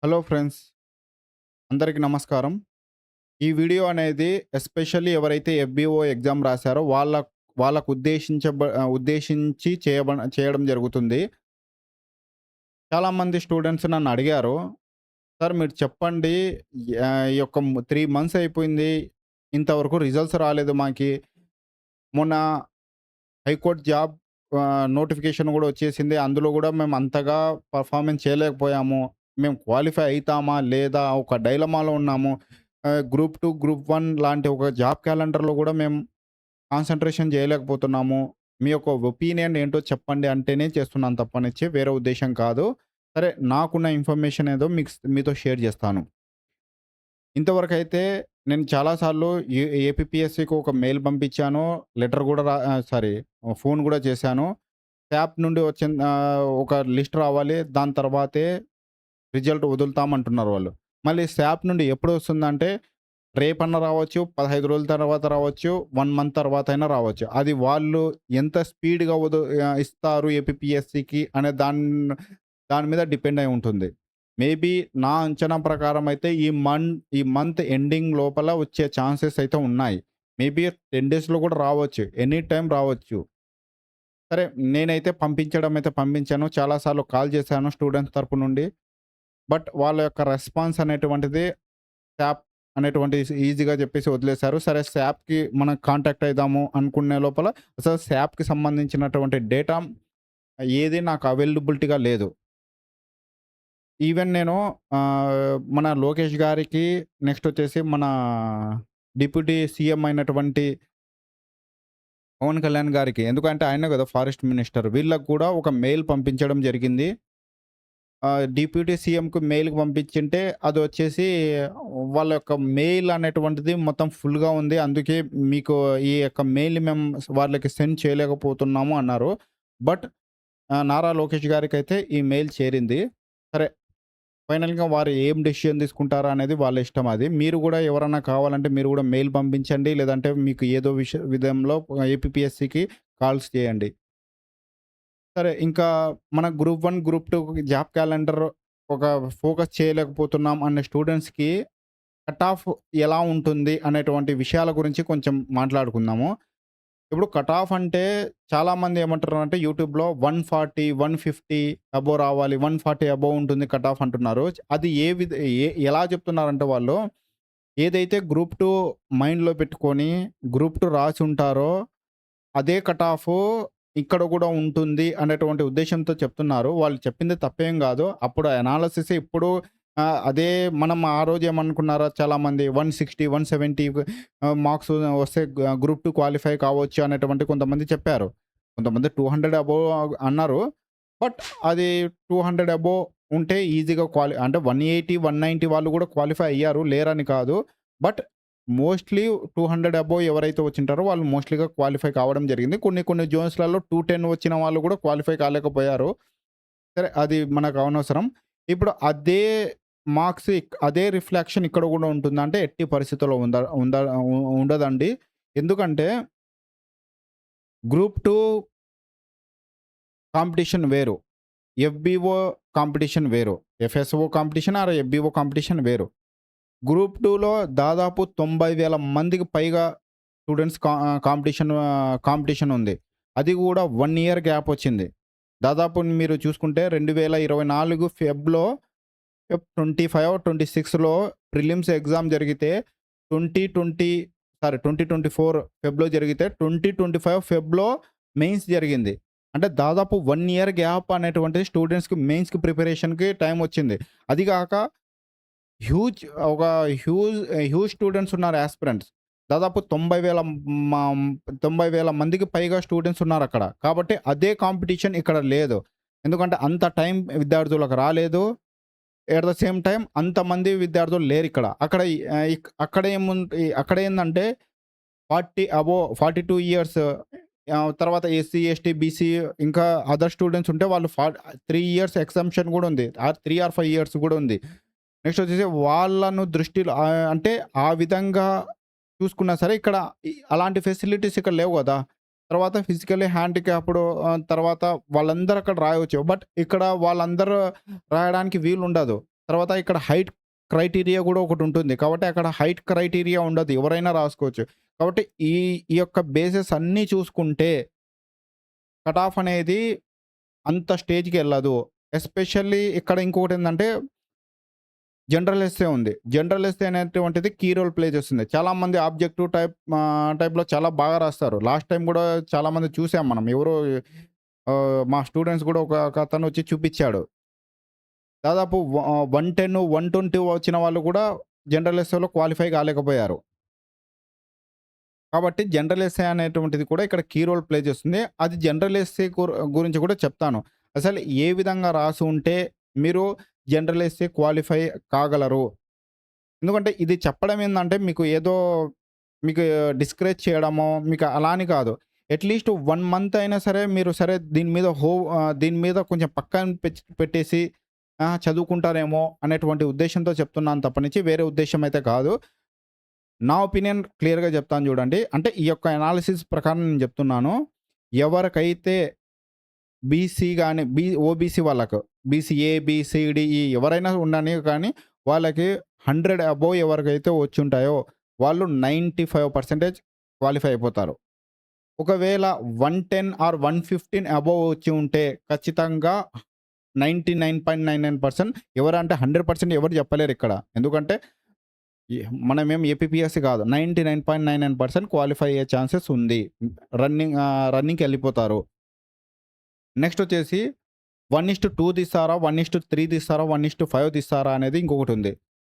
Hello friends, అందరికీ నమస్కారం. ఈ వీడియో అనేది ఎస్పెషల్లీ ఎవరైతే ఎఫ్‌బీఓ ఎగ్జామ్ రాసారో వాళ్ళకు ఉద్దేశించి చేయడం జరుగుతుంది. చాలామంది స్టూడెంట్స్ నన్ను అడిగారు, "సార్ మీరు చెప్పండి, ఈ యొక్క 3 మంత్స్ అయిపోయింది. ఇంతవరకు రిజల్ట్స్ రాలేదు మాకి. మొన్న హైకోర్ట్ జాబ్ నోటిఫికేషన్ గూడా వచ్చేసింది. అందులో గూడా మేము అంతగా పర్ఫార్మెన్స్ చేయలేకపోయాము. మేము క్వాలిఫై అయితామా? లేదా? ఒక డైలమాలో ఉన్నాము. గ్రూప్ 2, గ్రూప్ 1 లాంటి ఒక జాబ్ క్యాలెండర్‌లో గూడా మేము కాన్సంట్రేషన్ చేయలేకపోతున్నాము. మీ యొక్క ఒపీనియన్ ఏంటో చెప్పండి" అంటేనే చేస్తున్నాను తప్పనిచ్చి వేరే ఉద్దేశ్యం కాదు. సరే, నాకున్న ఇన్ఫర్మేషన్ ఏదో మీతో షేర్ జేస్తాను. ఇంతవరకైతే నేను చాలా సార్లు ఏపీపీఎస్సీకి ఒక మెయిల్ పంపించాను. లెటర్ గూడా సారీ, ఫోన్ గూడా చేశాను. SAP నుండి ఒక లిస్ట్ రావాలి. దాని తర్వాతే రిజల్ట్ వదులుతామంటున్నారు వాళ్ళు. మళ్ళీ SAP నుండి ఎప్పుడొస్తుందంటే, రేపన్నా రావచ్చు, 15 రోజుల తర్వాత రావచ్చు, 1 మంత్ తర్వాతైనా రావచ్చు. అది వాళ్ళు ఎంత స్పీడ్‌గా ఇస్తారు ఏపీపీఎస్సీకి అనే దాని మీద డిపెండ్ అయి ఉంటుంది. మేబీ నా అంచనా ప్రకారం అయితే ఈ మంత్ ఎండింగ్ లోపల వచ్చే ఛాన్సెస్ అయితే ఉన్నాయి. మేబీ 10 డేస్‌లో కూడా రావచ్చు. ఎనీ టైమ్ రావచ్చు. సరే, నేనైతే పంపించడం అయితే పంపించాను. చాలా సార్లు కాల్ చేశాను స్టూడెంట్స్ తరపు నుండి. బట్ వాళ్ళ యొక్క రెస్పాన్స్ అనేటువంటిది సాప్ అనేటువంటిది ఈజీగా చెప్పేసి వదిలేశారు. సరే, సాప్‌కి మనం కాంటాక్ట్ అయిదాము అనుకునే లోపల అసలు సాప్‌కి సంబంధించినటువంటి డేటా ఏది నాకు అవైలబిలిటీగా లేదు. ఈవెన్ నేను మన లోకేష్ గారికి, నెక్స్ట్ వచ్చేసి మన డిప్యూటీ సీఎం అయినటువంటి పవన్ కళ్యాణ్ గారికి, ఎందుకంటే ఆయనే కదా ఫారెస్ట్ మినిస్టర్. వీళ్ళకి కూడా ఒక మెయిల్ పంపించడం జరిగింది. డిప్యూటీ సీఎంకి మెయిల్‌కి పంపించింటే అదొచ్చేసి వాళ్ళ యొక్క మెయిల్ అనేటువంటిది మొత్తం ఫుల్‌గా ఉంది. అందుకే మీకు ఈ యొక్క మెయిల్‌ని మేము వాళ్ళకి సెండ్ చేయలేకపోతున్నాము అన్నారు. బట్ నారా లోకేష్ గారికైతే ఈ మెయిల్ చేరింది. సరే, ఫైనల్‌గా వారు ఏం డెసిషన్ తీసుకుంటారా అనేది వాళ్ళ ఇష్టం అది. మీరు గూడా ఎవరన్నా కావాలంటే మీరు గూడా మెయిల్ పంపించండి. లేదంటే మీకు ఏదో విధంలో ఏపీపీఎస్సీకి కాల్స్ చేయండి. సరే, ఇంకా మన గ్రూప్ 1, గ్రూప్ 2 జాబ్ క్యాలెండర్ ఒక ఫోకస్ చేయలేకపోతున్నాం అనే స్టూడెంట్స్‌కి కట్ ఆఫ్ ఎలా ఉంటుంది అనేటువంటి విషయాల గురించి కొంచెం మాట్లాడుకుందాము. ఇప్పుడు కట్ ఆఫ్ అంటే చాలామంది ఏమంటున్నారంటే యూట్యూబ్‌లో 140, 150 అబోవ్ రావాలి. 140 అబోవ్ ఉంటుంది కట్ ఆఫ్ అంటున్నారు. అది ఎలా చెప్తున్నారంటే వాళ్ళు, ఏదైతే గ్రూప్ 2 మైండ్‌లో పెట్టుకొని గ్రూప్ 2 రాసుంటారో అదే కట్ ఆఫ్ ఇక్కడ గూడా ఉంటుంది అనేటువంటి ఉద్దేశ్యంతో చెప్తున్నారు. వాళ్ళు చెప్పింది తప్పేం గాదు. అప్పుడు అనాలిసిస్ ఇప్పుడు అదే మనం ఆ రోజు ఏమనుకున్నారో చాలామంది 160, 170 మార్క్స్ వస్తే గ్రూప్ 2 క్వాలిఫై కావచ్చు అనేటువంటి కొంతమంది చెప్పారు. కొంతమంది 200 అబోవ్ అన్నారు. బట్ అది 200 అబోవ్ ఉంటే ఈజీగా అంటే 180, 190 వాళ్ళు గూడా క్వాలిఫై అయ్యారు. లేరని కాదు. బట్ మోస్ట్‌లీ 200 అబోవ్ ఎవరైతే వచ్చింటారో వాళ్ళు మోస్ట్‌లీగా క్వాలిఫై కావడం జరిగింది. కొన్ని కొన్ని జోన్స్‌లలో 210 వచ్చిన వాళ్ళు కూడా క్వాలిఫై కాలేకపోయారు. సరే, అది మనకు అనవసరం. ఇప్పుడు అదే మార్క్స్ అదే రిఫ్లెక్షన్ ఇక్కడ కూడా ఉంటుందా అంటే ఎట్టి పరిస్థితుల్లో ఉండదండి. ఎందుకంటే గ్రూప్ 2 కాంపిటీషన్ వేరు. ఎఫ్‌బీఓ కాంపిటీషన్ వేరు. FSO competition or FBO competition వేరు. గ్రూప్ 2లో దాదాపు 90,000 మందికి పైగా స్టూడెంట్స్ కాంపిటీషన్ ఉంది. అది గూడా 1 ఇయర్ గ్యాప్ వచ్చింది. దాదాపు మీరు చూసుకుంటే 2024 ఫెబ్‌లో 26లో ప్రిలిమ్స్ ఎగ్జామ్ జరిగితే 2024 ఫెబ్‌లో జరిగితే 2025 ఫెబ్‌లో మెయిన్స్ జరిగింది. అంటే దాదాపు 1 ఇయర్ గ్యాప్ అనేటువంటిది స్టూడెంట్స్‌కి మెయిన్స్‌కి ప్రిపరేషన్‌కి టైం వచ్చింది. అది గాక హ్యూజ్ ఒక హ్యూజ్ హ్యూజ్ స్టూడెంట్స్ ఉన్నారు యాస్పిరెంట్స్. దాదాపు 90,000 మందికి పైగా స్టూడెంట్స్ ఉన్నారక్కడ. కాబట్టి అదే కాంపిటీషన్ ఇక్కడ లేదు. ఎందుకంటే అంత టైం విద్యార్థులకు రాలేదు. ఎట్ ద సేమ్ టైమ్ అంతమంది విద్యార్థులు లేరిక్కడ. అక్కడ ఏందంటే 42 ఇయర్స్ తర్వాత ఎస్సీ, ఎస్టీ, బీసీ ఇంకా అదర్ స్టూడెంట్స్ ఉంటే వాళ్ళు 3 ఇయర్స్ ఎగ్జంప్షన్ గూడా ఉంది. 3 ఆర్ 5 ఇయర్స్ గూడా ఉంది. నెక్స్ట్ వచ్చేసి వాళ్ళను దృష్టిలో అంటే ఆ విధంగా చూసుకున్నా సరే ఇక్కడ అలాంటి ఫెసిలిటీస్ ఇక్కడ లేవు గదా! తర్వాత ఫిజికల్లీ హ్యాండిక్యాప్డ్ తర్వాత వాళ్ళందరూ అక్కడ రాయవచ్చు. బట్ ఇక్కడ వాళ్ళందరూ రాయడానికి వీలుండదు. తర్వాత ఇక్కడ హైట్ క్రైటీరియా గూడా ఒకటుంటుంది. కాబట్టి అక్కడ హైట్ క్రైటీరియా ఉండదు. ఎవరైనా రాసుకోవచ్చు. కాబట్టి ఈ ఈ యొక్క బేసెస్ అన్నీ చూసుకుంటే కట్ ఆఫ్ అనేది అంత స్టేజ్‌కెళ్ళదు. ఎస్పెషల్లీ ఇక్కడ ఇంకొకటేందంటే జనరల్ ఎస్సే ఉంది. జనరల్ ఎస్సే అనేటువంటిది కీ రోల్ ప్లే చేస్తుంది. చాలామంది ఆబ్జెక్టివ్ టైప్‌లో చాలా బాగా రాస్తారు. లాస్ట్ టైమ్ గూడా చాలామంది చూసాం మనం. ఎవరో మా స్టూడెంట్స్ గూడా ఒకతను వచ్చి చూపిచ్చాడు. దాదాపు 110, 120 వచ్చిన వాళ్ళు కూడా జనరల్ ఎస్సేలో క్వాలిఫై కాలేకపోయారు. కాబట్టి జనరల్ ఎస్సే అనేటువంటిది కూడా ఇక్కడ కీ రోల్ ప్లే చేస్తుంది. అది జనరల్ ఎస్సే గురించి కూడా చెప్తాను. అసలు ఏ విధంగా రాసి ఉంటే మీరు జనరల్ ఎస్సే క్వాలిఫై కాగలరు. ఎందుకంటే ఇది చెప్పడం ఏందంటే మీకు ఏదో మీకు డిస్కరేజ్ చేయడమో మీకు అలా అని కాదు. అట్‌లీస్ట్ 1 మంత్ అయినా సరే మీరు సరే దీని మీద కొంచెం పక్కన పెట్టేసి చదువుకుంటారేమో అనేటువంటి ఉద్దేశ్యంతో చెప్తున్నాను తప్పనిచ్చి వేరే ఉద్దేశ్యం అయితే కాదు. నా ఒపీనియన్ క్లియర్‌గా చెప్తాను చూడండి. అంటే ఈ యొక్క అనాలిసిస్ ప్రకారం నేను చెప్తున్నాను. ఎవరికైతే బీసీ గాని ఓబీసీ వాళ్ళకు BC A, B, C, D, E ఎవరైనా ఉండని కానీ వాళ్ళకి 100 అబోవ్ ఎవరికైతే వచ్చుంటాయో వాళ్ళు 95% క్వాలిఫై అయిపోతారు. ఒకవేళ 110 ఆర్ 115 అబోవ్ వచ్చి ఉంటే ఖచ్చితంగా 99.99% ఎవరంటే 100% ఎవరు చెప్పలేరు ఇక్కడ. ఎందుకంటే ఎ మనమేం ఏపీపీఎస్సీ కాదు. 99.99% క్వాలిఫై అయ్యే ఛాన్సెస్ ఉంది. రన్నింగ్‌కెళ్ళిపోతారు. నెక్స్ట్ వచ్చేసి 1:2 తీస్తారా? 1:3 తీస్తారా? 1:5 తీస్తారా? అనేది ఇంకొకటుంది.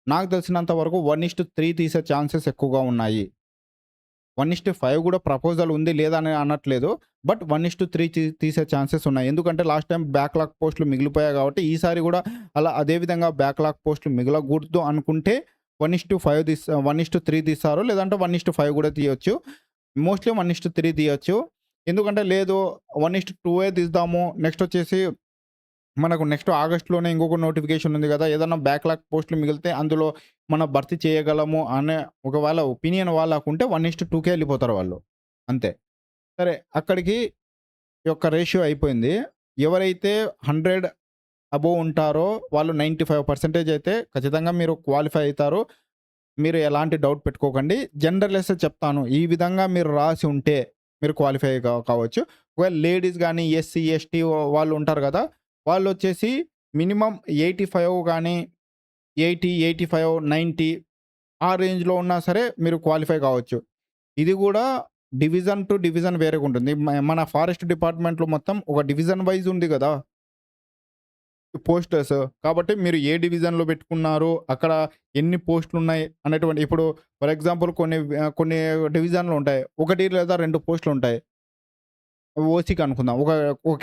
నాకు తెలిసినంత వరకు 1:3 తీసే ఛాన్సెస్ ఎక్కువగా ఉన్నాయి. 1:5 కూడా ప్రపోజల్ ఉంది లేదని అనట్లేదు. బట్ 1:3 తీసే ఛాన్సెస్ ఉన్నాయి. ఎందుకంటే లాస్ట్ టైమ్ బ్యాక్‌లాగ్ పోస్టులు మిగిలిపోయాయి కాబట్టి ఈసారి కూడా అలా అదే విధంగా బ్యాక్‌లాగ్ పోస్టులు మిగలకూడదు అనుకుంటే 1:3 తీస్తారు. లేదంటే 1:5 కూడా తీయొచ్చు. మోస్ట్‌లీ 1:3 తీయొచ్చు. ఎందుకంటే లేదు 1:2 తీద్దాము. నెక్స్ట్ వచ్చేసి మనకు నెక్స్ట్ ఆగస్ట్‌లోనే ఇంకొక నోటిఫికేషన్ ఉంది గదా! ఏదన్నా బ్యాక్‌లాగ్ పోస్టులు మిగిలితే అందులో మనం భర్తీ చేయగలము అనే ఒకవేళ ఒపీనియన్ వాళ్ళకుంటే 1:2కే ఎళ్ళిపోతారు వాళ్ళు. అంతే. సరే అక్కడికి ఈ యొక్క రేషియో అయిపోయింది. ఎవరైతే 100 అబోవ్ ఉంటారో వాళ్ళు 95% అయితే ఖచ్చితంగా మీరు క్వాలిఫై అయితారు. మీరు ఎలాంటి డౌట్ పెట్టుకోకండి. జనరల్ ఎస్సే చెప్తాను. ఈ విధంగా మీరు రాసి ఉంటే మీరు క్వాలిఫై కావచ్చు. ఒకవేళ లేడీస్ గాని, ఎస్సీ, ఎస్టీ వాళ్ళు ఉంటారు గదా! వాళ్ళొచ్చేసి మినిమమ్ 85 గాని 80, 85, 90 ఆ రేంజ్‌లో ఉన్నా సరే మీరు క్వాలిఫై కావచ్చు. ఇది గూడా డివిజన్ టు డివిజన్ వేరేగుంటుంది. మన ఫారెస్ట్ డిపార్ట్‌మెంట్‌లో మొత్తం ఒక డివిజన్ వైస్ ఉంది గదా! పోస్టర్స్. కాబట్టి మీరు ఏ డివిజన్‌లో పెట్టుకున్నారు, అక్కడ ఎన్ని పోస్టులున్నాయి అనేటువంటి ఇప్పుడు ఫర్ ఎగ్జాంపుల్ కొన్ని డివిజన్‌లు ఉంటాయి. 1 లేదా 2 పోస్టులుంటాయి. ఓసీకి అనుకుందాం. ఒక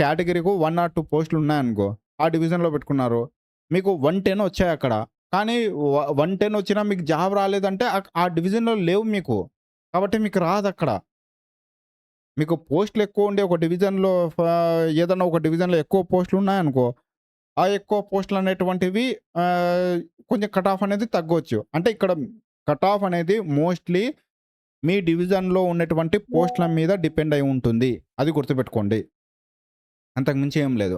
కేటగరీకి 1 ఆర్ 2 పోస్టులున్నాయనుకో. ఆ డివిజన్‌లో పెట్టుకున్నారు. మీకు 110 వచ్చాయక్కడ. కానీ 110 వచ్చినా మీకు జాబ్ రాలేదంటే ఆ డివిజన్‌లో లేవు మీకు. కాబట్టి మీకు రాదక్కడ. మీకు పోస్టులు ఎక్కువ ఉండే ఒక డివిజన్‌లో ఏదన్నా ఒక డివిజన్‌లో ఎక్కువ పోస్టులున్నాయనుకో, ఆ ఎక్కువ పోస్టులు అనేటువంటివి కొంచెం కట్ ఆఫ్ అనేది తగ్గొచ్చు. అంటే ఇక్కడ కట్ ఆఫ్ అనేది మోస్ట్‌లీ మీ డివిజన్‌లో ఉన్నటువంటి పోస్టుల మీద డిపెండ్ అయి ఉంటుంది. అది గుర్తుపెట్టుకోండి. అంతకు మించి ఏం లేదు.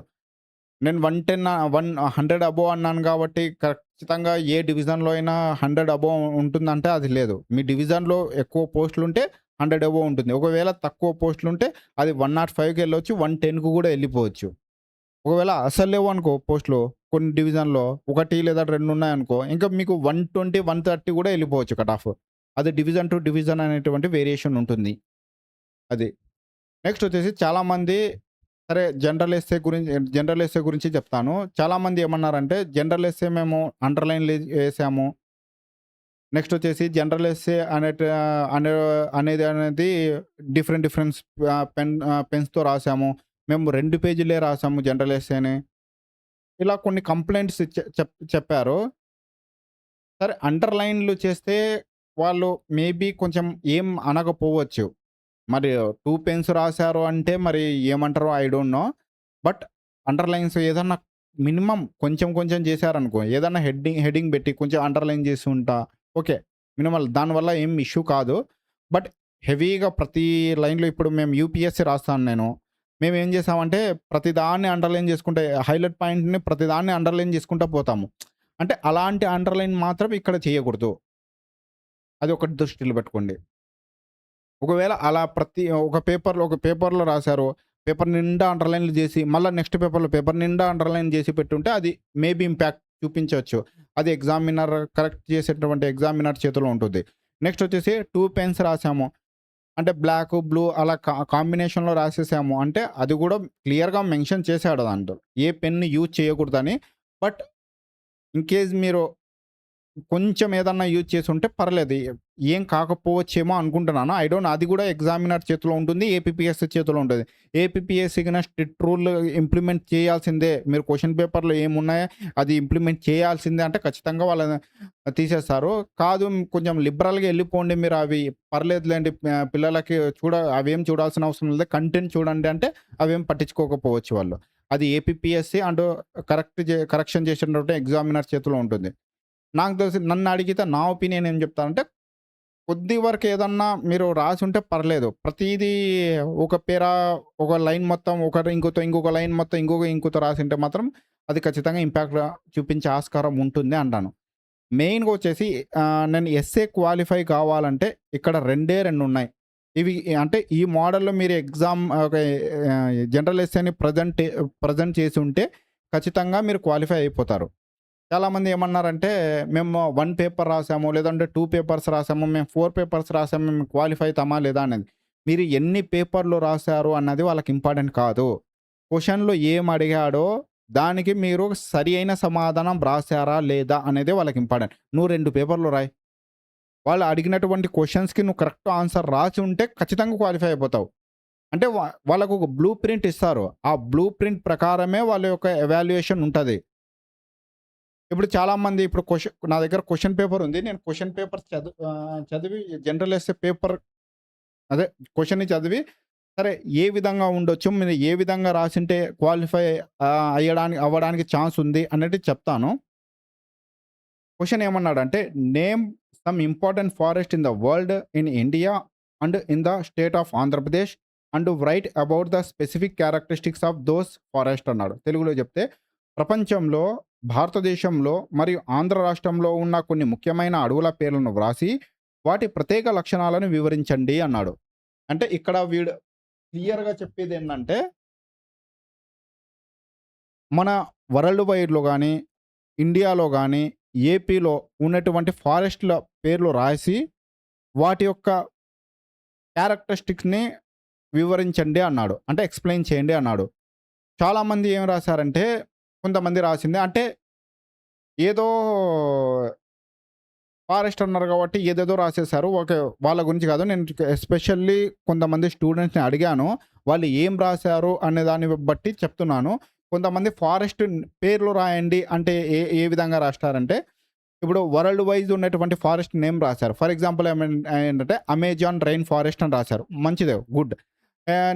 నేను 100 అబోవ్ అన్నాను కాబట్టి ఖచ్చితంగా ఏ డివిజన్‌లో అయినా 100 అబోవ్ ఉంటుందంటే అది లేదు. మీ డివిజన్‌లో ఎక్కువ పోస్టులుంటే 100 అబోవ్ ఉంటుంది. ఒకవేళ తక్కువ పోస్టులుంటే అది 105కి వెళ్ళొచ్చు. 110కి కూడా వెళ్ళిపోవచ్చు. ఒకవేళ అసలు లేవనుకో పోస్టులు కొన్ని డివిజన్‌లో 1 లేదా 2 ఉన్నాయనుకో, ఇంకా మీకు 120, 130 కూడా ఎళ్ళిపోవచ్చు కట్ ఆఫ్. అది డివిజన్ టు డివిజన్ అనేటువంటి వేరియేషన్ ఉంటుంది. అది. నెక్స్ట్ వచ్చేసి చాలామంది సరే జనరల్ ఎస్సే గురించి చెప్తాను. చాలామంది ఏమన్నారంటే జనరల్ ఎస్సే మేము అండర్‌లైన్‌లు ఏసాము. నెక్స్ట్ వచ్చేసి జనరల్ ఎస్సే అనేది డిఫరెంట్ పెన్స్‌తో రాసాము. మేము 2 పేజీలే రాసాము జనరల్ ఎస్సేని. ఇలా కొన్ని కంప్లెయింట్స్ చెప్పారు. సరే అండర్‌లైన్‌లు చేస్తే వాళ్ళు మేబీ కొంచెం ఏం అనకపోవచ్చు. మరి 2 పెన్స్ రాసారు అంటే మరి ఏమంటారో I don't know. But underlines ఏదన్నా మినిమమ్ కొంచెం కొంచెం చేశారనుకో, ఏదన్నా హెడ్డింగ్ పెట్టి కొంచెం అండర్‌లైన్ చేసుంటా ఓకే. మినిమల్ దానివల్ల ఏం ఇష్యూ కాదు. బట్ హెవీగా ప్రతి లైన్‌లో ఇప్పుడు మేము యూపీఎస్సీ రాస్తాను నేను. మేమేం చేసామంటే ప్రతిదాన్ని అండర్‌లైన్ చేసుకుంటే హైలైట్ పాయింట్‌ని ప్రతిదాన్ని అండర్‌లైన్ చేసుకుంటా పోతాము. అంటే అలాంటి అండర్‌లైన్ మాత్రం ఇక్కడ చేయకూడదు. అది ఒకటి దృష్టిలో పెట్టుకోండి. ఒకవేళ అలా ఒక పేపర్‌లో రాసారు. పేపర్ నిండా అండర్‌లైన్‌లు జేసి, మళ్ళా నెక్స్ట్ పేపర్‌లో పేపర్ నిండా అండర్‌లైన్ జేసి పెట్టుంటే అది మేబీ ఇంపాక్ట్ చూపించొచ్చు. అది కరెక్ట్ చేసేటువంటి ఎగ్జామినర్ చేతిలో ఉంటుంది. నెక్స్ట్ వచ్చేసి 2 పెన్స్ రాసాము. అంటే బ్లాకు, బ్లూ అలా కాంబినేషన్‌లో రాసేసాము అంటే అది గూడా క్లియర్‌గా మెన్షన్ చేసాడు దాంట్లో. ఏ పెన్‌ని యూజ్ చేయకూడదని. బట్ ఇన్ కేస్ మీరు కొంచెం ఏదన్నా యూజ్ చేసుంటే పర్లేదు. ఏం కాకపోవచ్చేమో అనుకుంటున్నాను. ఐ డోంట్ నో అది గూడా ఎగ్జామినర్ చేతిలో ఉంటుంది. ఏపీపీఎస్‌సీ చేతిలో ఉంటది. ఏపీపీఎస్‌సీ గిన స్ట్రిక్ట్ రూల్ ఇంప్లిమెంట్ చేయాల్సిందే. మీరు క్వెషన్ పేపర్‌లో ఏమున్నాయో అది ఇంప్లిమెంట్ చేయాల్సిందే అంటే ఖచ్చితంగా వాళ్ళని తీసేస్తారు. కాదు కొంచెం లిబరల్‌గా ఎళ్ళిపోండి మీరు అవి పర్లేదులెండి పిల్లలకి అవేం చూడాల్సిన అవసరం లేదు. కంటెంట్ చూడండి అంటే అవేం పట్టించుకోకపోవచ్చు వాళ్ళు. అది ఏపీపీఎస్‌సీ అండ్ కరెక్షన్ చేసేటువంటి ఎగ్జామినర్ చేతిలో ఉంటుంది. నాకు తెలిసి నన్నడిగితే నా ఒపీనియన్ ఏం చెప్తానంటే, కొద్ది వరకు ఏదన్నా మీరు రాసుంటే పర్లేదు. ప్రతీదీ ఒక పేరా, ఒక లైన్ మొత్తం ఇంకొక లైన్ మొత్తం ఇంకుతో రాసుంటే మాత్రం అది ఖచ్చితంగా ఇంపాక్ట్ చూపించే ఆస్కారం ఉంటుంది అంటాను. మెయిన్‌గా వచ్చేసి నేను ఎస్ఏ క్వాలిఫై కావాలంటే ఇక్కడ 2 ఉన్నాయి. ఇవి అంటే ఈ మోడల్‌లో మీరు జనరల్ ఎస్ఏని ప్రెజెంట్ చేసుంటే ఖచ్చితంగా మీరు క్వాలిఫై అయిపోతారు. చాలామంది ఏమన్నారంటే, మేము 1 పేపర్ రాసాము, లేదంటే 2 పేపర్స్ రాసాము, మేము 4 పేపర్స్ రాసాము, మేము క్వాలిఫై అయితామా లేదా అనేది. మీరు ఎన్ని పేపర్‌లు రాసారు అన్నది వాళ్ళకి ఇంపార్టెంట్ కాదు. క్వెషన్‌లో ఏం అడిగాడో దానికి మీరు సరి అయిన సమాధానం రాసారా లేదా అనేదే వాళ్ళకి ఇంపార్టెంట్. నువ్వు 2 పేపర్‌లు రాయి. వాళ్ళు అడిగినటువంటి క్వెషన్స్‌కి నువ్వు కరెక్ట్ ఆన్సర్ రాసి ఉంటే ఖచ్చితంగా క్వాలిఫై అయిపోతావు. అంటే వాళ్ళకు ఒక బ్లూ ప్రింట్ ఇస్తారు. ఆ బ్లూ ప్రింట్ ప్రకారమే వాళ్ళ యొక్క ఎవాల్యుయేషన్ ఉంటది. ఇప్పుడు చాలామంది నా దగ్గర క్వెషన్ పేపర్ ఉంది. నేను క్వెషన్ పేపర్ చదివి జనరల్ ఎస్సే పేపర్ అదే క్వెషన్‌ని చదివి సరే ఏ విధంగా ఉండొచ్చు, మీరు ఏ విధంగా రాసుంటే క్వాలిఫై అవ్వడానికి ఛాన్స్ ఉంది అనేది చెప్తాను. క్వెషన్ ఏమన్నాడంటే, name some important forest in the world, in India and in the state of Andhra Pradesh and write about the specific characteristics of those forest అన్నాడు. తెలుగులో చెప్తే, ప్రపంచంలో, భారతదేశంలో మరియు ఆంధ్ర రాష్ట్రంలో ఉన్న కొన్ని ముఖ్యమైన అడవుల పేర్లను వ్రాసి, వాటి ప్రత్యేక లక్షణాలను వివరించండి అన్నాడు. అంటే ఇక్కడ వీడు క్లియర్‌గా చెప్పేదేంటంటే, మన వరల్డ్ వైడ్‌లో గాని, ఇండియాలో గాని, ఏపీలో ఉన్నటువంటి ఫారెస్ట్‌ల పేర్లు రాసి, వాటి యొక్క క్యారెక్టరిస్టిక్స్‌ని వివరించండి అన్నాడు. అంటే ఎక్స్‌ప్లెయిన్ చేయండి అన్నాడు. చాలామంది ఏం రాసారంటే, కొంతమంది రాసింది అంటే ఏదో ఫారెస్ట్ అన్నారు కాబట్టి ఏదేదో రాసేసారు. ఓకే. వాళ్ళ గురించి కాదు. నేను ఎస్పెషల్లీ కొంతమంది స్టూడెంట్స్‌ని అడిగాను. వాళ్ళు ఏం రాసారు అనే దాన్ని బట్టి చెప్తున్నాను. కొంతమంది ఫారెస్ట్ పేర్లు రాయండి అంటే ఏ విధంగా రాస్తారంటే, ఇప్పుడు వరల్డ్ వైజ్ ఉన్నటువంటి ఫారెస్ట్ నేమ్ రాసారు. ఫర్ ఎగ్జాంపుల్ ఏంటంటే అమెజాన్ రెయిన్ ఫారెస్ట్ అని రాసారు. మంచిదే గుడ్.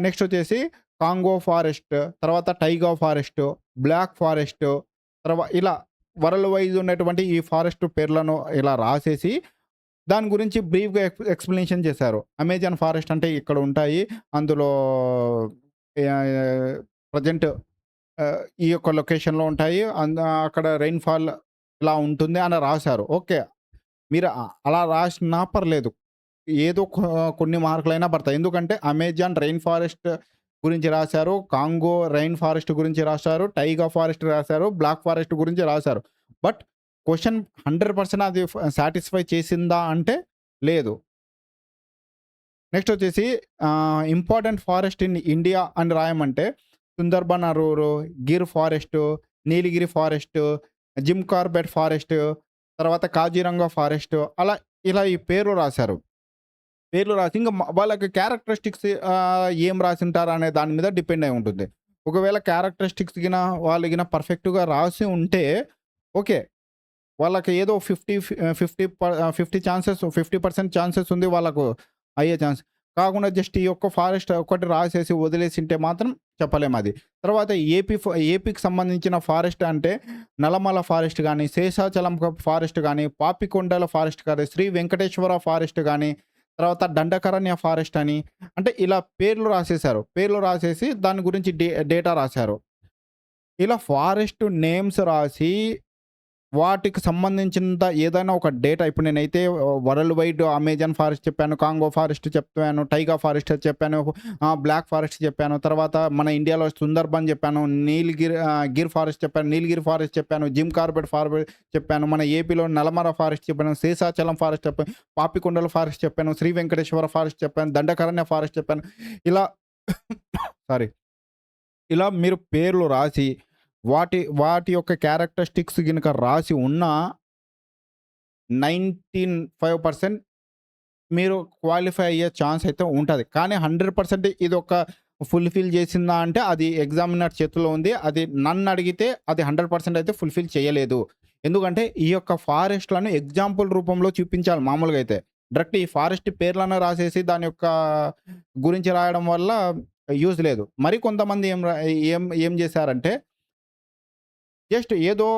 నెక్స్ట్ వచ్చేసి కాంగో ఫారెస్ట్, తర్వాత టైగా ఫారెస్ట్, బ్లాక్ ఫారెస్ట్ ఇలా వరల్డ్ వైజ్ ఉన్నటువంటి ఈ ఫారెస్ట్ పేర్లను ఇలా రాసేసి దాని గురించి బ్రీఫ్‌గా ఎక్స్‌ప్లనేషన్ చేశారు. అమెజాన్ ఫారెస్ట్ అంటే ఇక్కడ ఉంటాయి. అందులో ప్రెజెంట్ ఈ యొక్క లొకేషన్‌లో ఉంటాయి. అక్కడ రెయిన్‌ఫాల్ ఇలా ఉంటుంది అని రాశారు. ఓకే. మీరు అలా రాసినా పర్లేదు. ఏదో కొన్ని మార్కులైనా పడతాయి. ఎందుకంటే అమెజాన్ రెయిన్ ఫారెస్ట్ గురించి రాశారు. కాంగో రెయిన్ ఫారెస్ట్ గురించి రాశారు. టైగా ఫారెస్ట్ రాశారు. బ్లాక్ ఫారెస్ట్ గురించి రాశారు. బట్ క్వెషన్ 100% అది సాటిస్ఫై చేసిందా అంటే లేదు. నెక్స్ట్ వచ్చేసి ఇంపార్టెంట్ ఫారెస్ట్ ఇన్ ఇండియా అని రాయమంటే సుందర్బన్ అరూరు, గిర్ ఫారెస్టు, నీలగిరి ఫారెస్టు, జిమ్ కార్బెట్ ఫారెస్టు, తర్వాత కాజీరంగా ఫారెస్టు ఇలా ఈ పేర్లు రాశారు. పేర్లు రాసి ఇంక వాళ్ళకి క్యారెక్టరిస్టిక్స్ ఏం రాసుంటారు అనే దాని మీద డిపెండ్ అయి ఉంటుంది. ఒకవేళ క్యారెక్టరిస్టిక్స్ వాళ్ళు పర్ఫెక్ట్‌గా రాసి ఉంటే ఓకే. వాళ్ళకి ఏదో 50% ఛాన్సెస్ ఉంది వాళ్ళకు అయ్యే ఛాన్స్. కాకుండా జస్ట్ ఈ యొక్క ఫారెస్ట్ ఒకటి రాసేసి వదిలేసింటే మాత్రం చెప్పలేమది. తర్వాత ఏపీకి సంబంధించిన ఫారెస్ట్ అంటే నల్లమల ఫారెస్ట్ గాని, శేషాచలం ఫారెస్ట్ గాని, పాపికొండల ఫారెస్ట్ గాని, శ్రీ వెంకటేశ్వర ఫారెస్ట్ గాని, తర్వాత దండకారణ్య ఫారెస్ట్ అని అంటే ఇలా పేర్లు రాసేసారు. పేర్లు రాసేసి దాని గురించి డేటా రాశారు. ఇలా ఫారెస్ట్ నేమ్స్ రాసి వాటికి సంబంధించినంత ఏదైనా ఒక డేటా ఇప్పుడు నేనైతే వరల్డ్ వైడ్ అమెజాన్ ఫారెస్ట్ చెప్పాను, కాంగో ఫారెస్ట్ చెప్పాను, టైగా ఫారెస్ట్ చెప్పాను, బ్లాక్ ఫారెస్ట్ చెప్పాను. తర్వాత మన ఇండియాలో సుందర్బన్ చెప్పాను, గిర్ ఫారెస్ట్ చెప్పాను, నీలగిరి ఫారెస్ట్ చెప్పాను, జిమ్ కార్బెట్ ఫారెస్ట్ చెప్పాను, మన ఏపీలో నల్లమల ఫారెస్ట్ చెప్పాను, శేషాచలం ఫారెస్ట్ చెప్పాను, పాపికొండల ఫారెస్ట్ చెప్పాను, శ్రీ వెంకటేశ్వర ఫారెస్ట్ చెప్పాను, దండకారణ్య ఫారెస్ట్ చెప్పాను. ఇలా సారీ ఇలా మీరు పేర్లు రాసి వాటి వాటి యొక్క క్యారెక్టరిస్టిక్స్ గినక రాసి ఉన్న 95% మీరు క్వాలిఫై అయ్యే ఛాన్స్ అయితే ఉంటది. కానీ 100% ఇదొక ఫుల్‌ఫిల్ చేసిందా అంటే అది ఎగ్జామినర్ చేతుల్లో ఉంది. అది నన్నడిగితే అది 100% అయితే ఫుల్‌ఫిల్ చేయలేదు. ఎందుకంటే ఈ యొక్క ఫారెస్ట్‌లను ఎగ్జాంపుల్ రూపంలో చూపించాలి మామూలుగా అయితే. డైరెక్ట్ ఈ ఫారెస్ట్ పేర్లను రాసేసి దాని యొక్క గురించి రాయడం వల్ల యూజ్ లేదు. మరి కొంతమంది ఏం ఏం చేశారంటే జస్ట్ ఏదో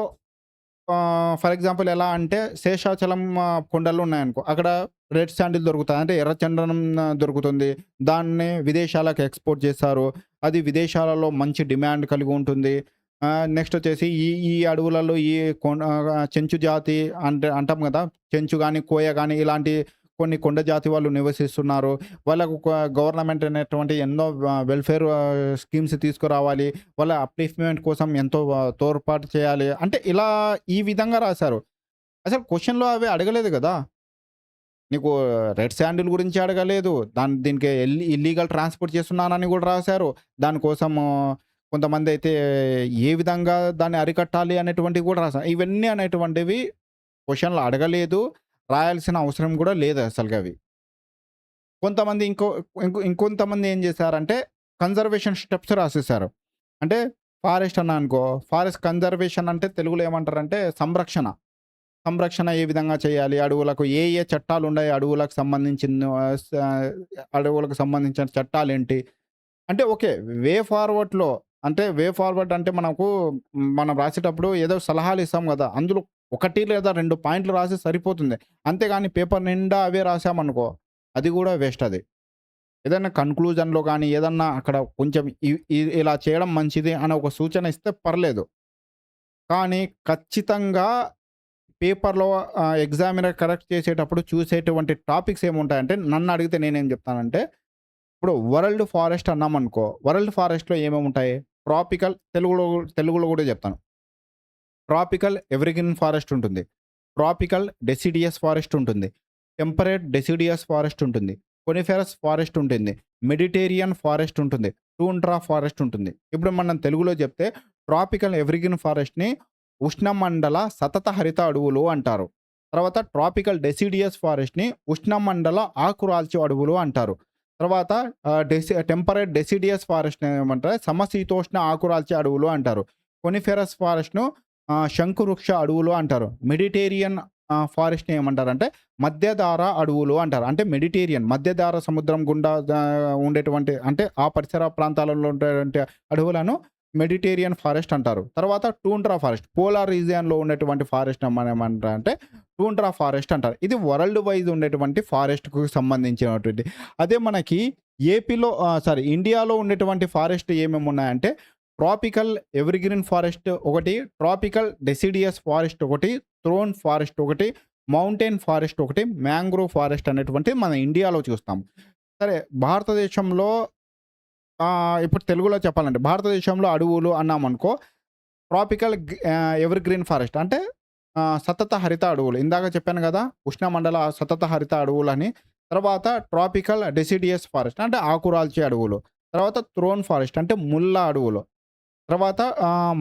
ఫర్ ఎగ్జాంపుల్ ఎలా అంటే శేషాచలం కొండలు ఉన్నాయనుకో. అక్కడ రెడ్ శాండిల్ దొరుకుతాయి. అంటే ఎర్ర చందనం దొరుకుతుంది. దాన్ని విదేశాలకు ఎక్స్‌పోర్ట్ చేస్తారు. అది విదేశాలలో మంచి డిమాండ్ కలిగి ఉంటుంది. నెక్స్ట్ వచ్చేసి ఈ ఈ అడవులలో ఈ చెంచు జాతి అంటే అంటాం కదా! చెంచు గాని, కోయ గాని ఇలాంటి కొన్ని కొండ జాతి వాళ్ళు నివసిస్తున్నారు. వాళ్ళకు గవర్నమెంట్ అనేటువంటి ఎన్నో వెల్‌ఫేర్ స్కీమ్స్ తీసుకురావాలి. వాళ్ళ అప్‌లిఫ్ట్‌మెంట్ కోసం ఎంతో తోడ్పాటు చేయాలి. అంటే ఇలా ఈ విధంగా రాశారు. అసలు క్వెషన్‌లో అవి అడగలేదు గదా! నీకు రెడ్ శాండిల్ గురించి అడగలేదు. దీనికి ఇల్లీగల్ ట్రాన్స్‌పోర్ట్ చేస్తున్నానని గూడా రాశారు. దానికోసము కొంతమందైతే ఏ విధంగా దాన్ని అరికట్టాలి అనేటువంటివి గూడా రాసారు. ఇవన్నీ అనేటువంటివి క్వెషన్‌లో అడగలేదు. రాయాల్సిన అవసరం గూడా లేదు అసలుగవి. కొంతమంది ఇంకొంతమంది ఏం జేశారంటే కన్జర్వేషన్ స్టెప్స్ రాసేసారు. అంటే ఫారెస్ట్ అన్నా అనుకో, ఫారెస్ట్ కన్జర్వేషన్ అంటే తెలుగులో ఏమంటారంటే సంరక్షణ. సంరక్షణ ఏ విధంగా చేయాలి? అడవులకు ఏ ఏ చట్టాలున్నాయి? అడవులకు సంబంధించిన చట్టాలేంటి? అంటే ఓకే. వే ఫార్వర్డ్‌లో అంటే వే ఫార్వర్డ్ అంటే మనం రాసేటప్పుడు ఏదో సలహాలు ఇస్తాం గదా! అందులో 1 లేదా 2 పాయింట్లు రాస్తే సరిపోతుంది. అంతేగాని పేపర్ నిండా అవే రాసామనుకో, అది గూడా వేస్ట్ అది. ఏదైనా కన్‌క్లూజన్‌లో గాని, ఏదన్నా అక్కడ కొంచెం ఇలా చేయడం మంచిది అని ఒక సూచన ఇస్తే పర్లేదు. కానీ ఖచ్చితంగా పేపర్‌లో ఎగ్జామినర్ కరెక్ట్ చేసేటప్పుడు చూసేటువంటి టాపిక్స్ ఏముంటాయంటే నన్నడిగితే నేనేం జెప్తానంటే, ఇప్పుడు వరల్డ్ ఫారెస్ట్ అన్నామనుకో, వరల్డ్ ఫారెస్ట్‌లో ఏమేముంటాయి? తెలుగులో గూడా జెప్తాను. ట్రాపికల్ ఎవర్‌గ్రీన్ ఫారెస్ట్ ఉంటుంది. ట్రాపికల్ డెసిడియస్ ఫారెస్ట్ ఉంటుంది. టెంపరేట్ డెసిడియస్ ఫారెస్ట్ ఉంటుంది. కొనిఫెరస్ ఫారెస్ట్ ఉంటుంది. మెడిటేరియన్ ఫారెస్ట్ ఉంటుంది. టూండ్రా ఫారెస్ట్ ఉంటుంది. ఇప్పుడు మనం తెలుగులో చెప్తే ట్రాపికల్ ఎవర్‌గ్రీన్ ఫారెస్ట్‌ని ఉష్ణమండల సతత హరిత అడవులు అంటారు. తర్వాత ట్రాపికల్ డెసిడియస్ ఫారెస్ట్‌ని ఉష్ణమండల ఆకురాల్చే అడవులు అంటారు. తర్వాత టెంపరేట్ డెసిడియస్ ఫారెస్ట్‌ని ఏమంటారు సమశీతోష్ణ ఆకురాల్చే అడవులు అంటారు. కొనిఫెరస్ ఫారెస్ట్‌ను శంకువృక్ష అడవులు అంటారు. మెడిటేరియన్ ఫారెస్ట్‌ని ఏమంటారంటే మధ్యధార అడవులు అంటారు. అంటే మెడిటేరియన్ మధ్యధార సముద్రం గుండా ఉండేటువంటి అంటే ఆ పరిసర ప్రాంతాలలో ఉండేటువంటి అడవులను మెడిటేరియన్ ఫారెస్ట్ అంటారు. తర్వాత టూండ్రా ఫారెస్ట్ పోలార్ రీజియన్‌లో ఉన్నటువంటి ఫారెస్ట్ మనం ఏమంటారంటే టూండ్రా ఫారెస్ట్ అంటారు. ఇది వరల్డ్ వైజ్ ఉండేటువంటి ఫారెస్ట్‌కు సంబంధించినటువంటిది. అదే మనకి ఇండియాలో ఉండేటువంటి ఫారెస్ట్ ఏమేమి ఉన్నాయంటే ట్రాపికల్ ఎవర్‌గ్రీన్ ఫారెస్ట్ ఒకటి, ట్రాపికల్ డెసిడియస్ ఫారెస్ట్ ఒకటి, థ్రోన్ ఫారెస్ట్ ఒకటి, మౌంటైన్ ఫారెస్ట్ ఒకటి, మ్యాంగ్రోవ్ ఫారెస్ట్ అనేటువంటిది మన ఇండియాలో చూస్తాం. సరే భారతదేశంలో ఇప్పుడు తెలుగులో చెప్పాలంటే భారతదేశంలో అడవులు అన్నామనుకో ఎవర్‌గ్రీన్ ఫారెస్ట్ అంటే సతత హరిత అడవులు. ఇందాక చెప్పాను గదా! ఉష్ణమండల సతత హరిత అడవులని. తర్వాత ట్రాపికల్ డెసిడియస్ ఫారెస్ట్ అంటే ఆకురాల్చే అడవులు. తర్వాత థ్రోన్ ఫారెస్ట్ అంటే ముళ్ళ అడవులు. తర్వాత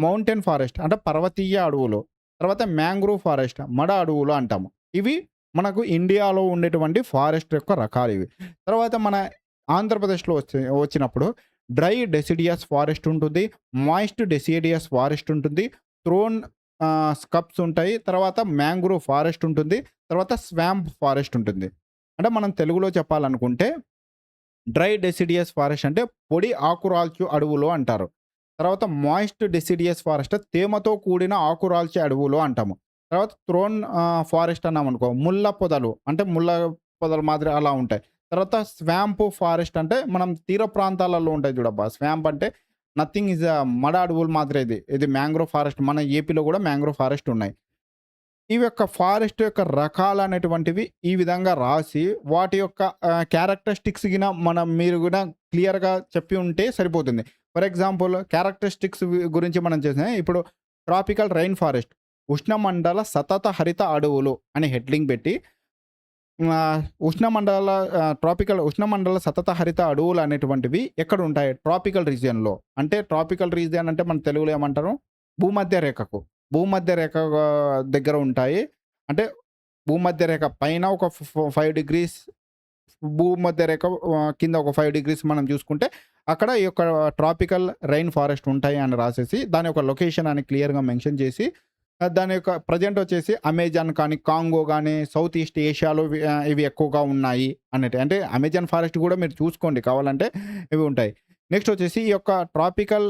మౌంటైన్ ఫారెస్ట్ అంటే పర్వతీయ అడవులు. తర్వాత మ్యాంగ్రోవ్ ఫారెస్ట్ మడ అడవులు అంటాము. ఇవి మనకు ఇండియాలో ఉండేటువంటి ఫారెస్ట్ యొక్క రకాలివి. తర్వాత మన ఆంధ్రప్రదేశ్‌లో వచ్చినప్పుడు డ్రై డెసిడియస్ ఫారెస్ట్ ఉంటుంది. మాయిస్ట్ డెసిడియస్ ఫారెస్ట్ ఉంటుంది. థ్రోన్ స్కబ్స్ ఉంటాయి. తర్వాత మ్యాంగ్రోవ్ ఫారెస్ట్ ఉంటుంది. తర్వాత స్వాంప్ ఫారెస్ట్ ఉంటుంది. అంటే మనం తెలుగులో చెప్పాలనుకుంటే డ్రై డెసిడియస్ ఫారెస్ట్ అంటే పొడి ఆకురాల్చు అడవులు అంటారు. తర్వాత మాయిస్ట్ డెసిడియస్ ఫారెస్ట్ తేమతో కూడిన ఆకురాల్చే అడవులు అంటాము. తర్వాత థ్రోన్ ఫారెస్ట్ అన్నామనుకో ముళ్ళ పొదలు అంటే ముళ్ళ పొదల మాదిరి అలా ఉంటాయి. తర్వాత స్వాంప్ ఫారెస్ట్ అంటే మనం తీర ప్రాంతాలలో ఉంటాయి చూడబ్బా! స్వాంప్ అంటే నథింగ్ ఈజ్ మడ అడవులు మాదిరి ఇది. ఇది మ్యాంగ్రోవ్ ఫారెస్ట్ మన ఏపీలో కూడా మ్యాంగ్రోవ్ ఫారెస్ట్ ఉన్నాయి. ఇవి యొక్క ఫారెస్ట్ యొక్క రకాలనేటువంటివి ఈ విధంగా రాసి, వాటి యొక్క క్యారెక్టరిస్టిక్స్ మీరు కూడా క్లియర్‌గా చెప్పి ఉంటే సరిపోతుంది. ఫర్ ఎగ్జాంపుల్ క్యారెక్టరిస్టిక్స్ గురించి మనం చేసిన ఇప్పుడు ట్రాపికల్ రైన్ ఫారెస్ట్, ఉష్ణమండల సతత హరిత అడవులు అని హెడ్లింగ్ పెట్టి ఆహ్, ఉష్ణమండల ఉష్ణమండల సతత హరిత అడవులు అనేటువంటివి ఎక్కడుంటాయి? ట్రాపికల్ రీజియన్‌లో. అంటే ట్రాపికల్ రీజియన్ అంటే మన తెలుగులో ఏమంటారు? భూమధ్య రేఖకు. భూమధ్య రేఖ దగ్గర ఉంటాయి. అంటే భూమధ్య రేఖ పైన ఒక 5 డిగ్రీస్, భూమధ్య రేఖ కింద ఒక 5 డిగ్రీస్ మనం చూసుకుంటే, అక్కడ ఈ యొక్క ట్రాపికల్ రైన్ ఫారెస్ట్ ఉంటాయి అని రాసేసి, దాని యొక్క లొకేషన్ అని క్లియర్‌గా మెన్షన్ చేసి, దాని యొక్క ప్రెజెంట్ వచ్చేసి అమెజాన్ కానీ, కాంగో గానీ, సౌత్ ఈస్ట్ ఏషియాలో ఇవి ఎక్కువగా ఉన్నాయి అన్నట్టు. అంటే అమెజాన్ ఫారెస్ట్ కూడా మీరు చూసుకోండి కావాలంటే ఇవి ఉంటాయి. నెక్స్ట్ వచ్చేసి ఈ యొక్క ట్రాపికల్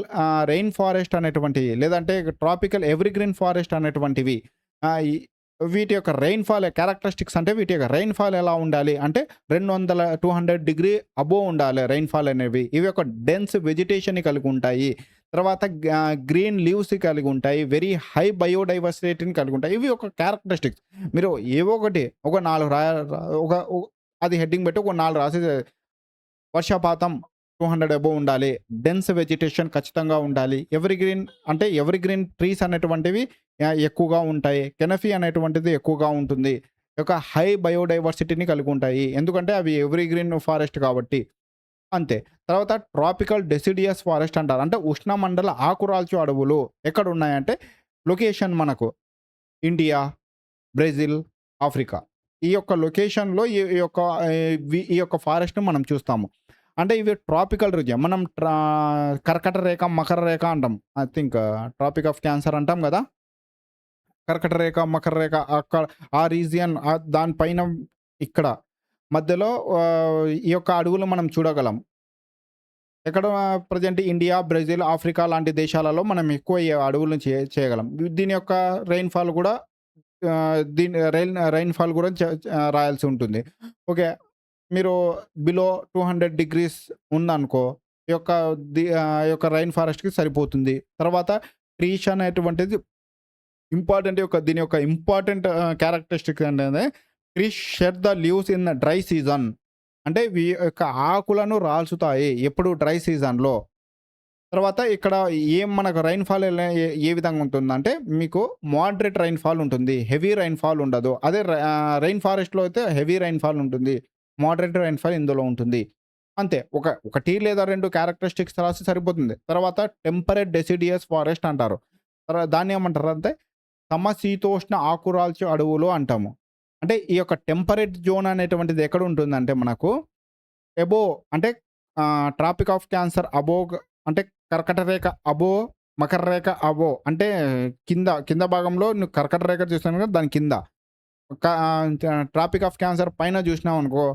రెయిన్ ఫారెస్ట్ అనేటువంటివి, లేదంటే ట్రాపికల్ ఎవర్‌గ్రీన్ ఫారెస్ట్ అనేటువంటివి ఆహ్, ఈ వీటి యొక్క రెయిన్‌ఫాల్ క్యారెక్టరిస్టిక్స్ అంటే వీటి యొక్క రెయిన్‌ఫాల్ ఎలా ఉండాలి అంటే 200 డిగ్రీ అబోవ్ ఉండాలి రెయిన్‌ఫాల్ అనేవి. ఇవి ఒక డెన్స్ వెజిటేషన్‌ని కలిగి ఉంటాయి. తర్వాత గ్రీన్ లీవ్స్ కలిగి ఉంటాయి. వెరీ హై బయోడైవర్సిటీని కలిగి ఉంటాయి. ఇవి ఒక క్యారెక్టరిస్టిక్స్. మీరు ఏవో ఒకటి ఒక 4 ఒక అది హెడ్డింగ్ పెట్టి ఒక 4 రాసేసి, వర్షపాతం 200 అబోవ్ ఉండాలి. డెన్స్ వెజిటేషన్ ఖచ్చితంగా ఉండాలి. ఎవర్‌గ్రీన్ అంటే ఎవర్‌గ్రీన్ ట్రీస్ అనేటువంటివి ఎక్కువగా ఉంటాయి. కెనఫీ అనేటువంటిది ఎక్కువగా ఉంటుంది. ఒక హై బయోడైవర్సిటీని కలిగి ఉంటాయి. ఎందుకంటే అవి ఎవర్‌గ్రీన్ ఫారెస్ట్ కాబట్టి. అంతే. తర్వాత ట్రాపికల్ డెసిడియస్ ఫారెస్ట్ అంటారు. అంటే ఉష్ణమండల ఆకురాల్చు అడవులు ఎక్కడున్నాయంటే లొకేషన్ మనకు ఇండియా, బ్రెజిల్, ఆఫ్రికా. ఈ యొక్క లొకేషన్‌లో ఈ యొక్క ఫారెస్ట్‌ని మనం చూస్తాము. అంటే ఇవి ట్రాపికల్ రీజియన్. మనం కర్కట రేఖ, మకర రేఖ అంటాం. I think tropic of cancer అంటాం గదా! కర్కట రేఖ, మకర రేఖ అక్కడ ఆ రీజియన్ దాని పైన ఇక్కడ మధ్యలో ఈ యొక్క అడవులు మనం చూడగలం. ఎక్కడ ప్రెజెంట్ ఇండియా, బ్రెజిల్, ఆఫ్రికా లాంటి దేశాలలో మనం ఎక్కువ ఈ అడవులను చేయగలం. దీని యొక్క రెయిన్‌ఫాల్ గూడా దీని రెయిన్‌ఫాల్ గూడా రాయాల్సి ఉంటుంది. ఓకే. మీరు బిలో 200 డిగ్రీస్ ఉందనుకో, ఈ యొక్క రైన్ ఫారెస్ట్‌కి సరిపోతుంది. తర్వాత ట్రీస్ అనేటువంటిది దీని యొక్క ఇంపార్టెంట్ క్యారెక్టరిస్టిక్స్ ఏంటంటే trees shed the leaves in dry season. అంటే యొక్క ఆకులను రాల్చుతాయి ఎప్పుడు డ్రై సీజన్‌లో. తర్వాత ఇక్కడ మనకు రైన్‌ఫాల్ ఏ విధంగా ఉంటుందంటే, మీకు మోడరేట్ రైన్‌ఫాల్ ఉంటుంది. హెవీ రైన్‌ఫాల్ ఉండదు. అదే రైన్ ఫారెస్ట్‌లో అయితే హెవీ రైన్‌ఫాల్ ఉంటుంది. మోడరేట్ రైన్‌ఫాల్ ఇందులో ఉంటుంది. అంతే. ఒకటి లేదా 2 క్యారెక్టరిస్టిక్స్ రాస్తే సరిపోతుంది. తర్వాత టెంపరేట్ డెసిడియస్ ఫారెస్ట్ అంటారు. దాన్నేమంటారంటే సమశీతోష్ణ ఆకురాల్చు అడవులు అంటాము. అంటే ఈ యొక్క టెంపరేట్ జోన్ అనేటువంటిది ఎక్కడ ఉంటుందంటే మనకు అబోవ్ అంటే ట్రాపిక్ ఆఫ్ క్యాన్సర్ అబోవ్ అంటే కర్కట రేఖ అబోవ్, మకర రేఖ అబోవ్ అంటే కింద భాగంలో నువ్వు కర్కట రేఖ చూసాను కదా! దాని కింద. ట్రాపిక్ ఆఫ్ క్యాన్సర్ పైన చూసినావనుకో,